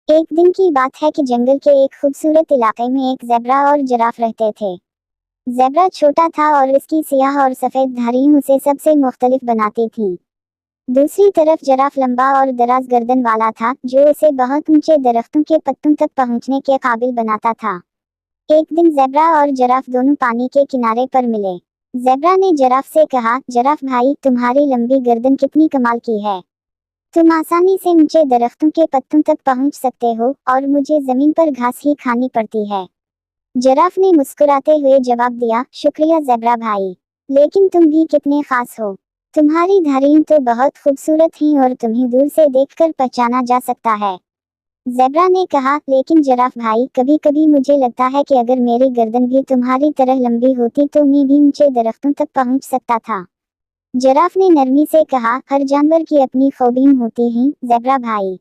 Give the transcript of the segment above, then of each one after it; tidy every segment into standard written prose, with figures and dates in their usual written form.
एक दिन की बात है कि जंगल के एक खूबसूरत इलाके में एक ज़ेब्रा और जिराफ रहते थे। ज़ेब्रा छोटा था और इसकी सियाह और सफ़ेद धारियां उसे सबसे मुख्तलिफ बनाती थीं। दूसरी तरफ जिराफ लंबा और दराज गर्दन वाला था, जो उसे बहुत ऊंचे दरख्तों के पत्तों तक पहुंचने के काबिल बनाता था। एक दिन ज़ेब्रा और जिराफ दोनों पानी के किनारे पर मिले। ज़ेब्रा ने जिराफ से कहा, जिराफ भाई, तुम्हारी लंबी गर्दन कितनी कमाल की है। तुम आसानी से ऊंचे दरख्तों के पत्तों तक पहुंच सकते हो और मुझे जमीन पर घास ही खानी पड़ती है। जिराफ ने मुस्कुराते हुए जवाब दिया, शुक्रिया ज़ेब्रा भाई, लेकिन तुम भी कितने खास हो। तुम्हारी धारियां तो बहुत खूबसूरत हैं और तुम्हें दूर से देखकर पहचाना जा सकता है। ज़ेब्रा ने कहा, लेकिन जिराफ भाई, कभी कभी मुझे लगता है कि अगर मेरी गर्दन भी तुम्हारी तरह लंबी होती तो मैं भी ऊंचे दरख्तों तक पहुंच सकता था। जिराफ ने नरमी से कहा, हर जानवर की अपनी खूबियां होती हैं ज़ेब्रा भाई।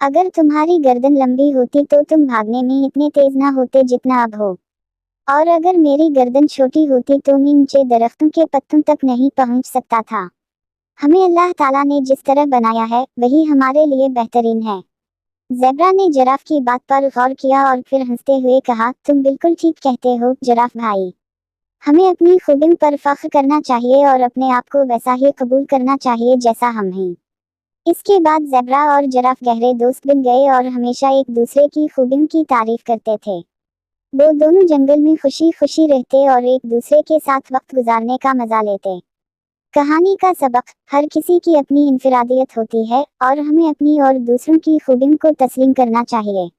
अगर तुम्हारी गर्दन लंबी होती तो तुम भागने में इतने तेज ना होते जितना अब हो। और अगर मेरी गर्दन छोटी होती तो मैं ऊंचे दरख्तों के पत्तों तक नहीं पहुंच सकता था। हमें अल्लाह ताला ने जिस तरह बनाया है वही हमारे लिए बेहतरीन है। ज़ेब्रा ने जिराफ की बात पर गौर किया और फिर हंसते हुए कहा, तुम बिल्कुल ठीक कहते हो जिराफ भाई। हमें अपनी खूबियों पर फख्र करना चाहिए और अपने आप को वैसा ही कबूल करना चाहिए जैसा हम हैं। इसके बाद ज़ेब्रा और जिराफ गहरे दोस्त बन गए और हमेशा एक दूसरे की खूबियों की तारीफ करते थे। वो दोनों जंगल में खुशी खुशी रहते और एक दूसरे के साथ वक्त गुजारने का मजा लेते। कहानी का सबक, हर किसी की अपनी इनफरादियत होती है और हमें अपनी और दूसरों की खूबियों को तस्लीम करना चाहिए।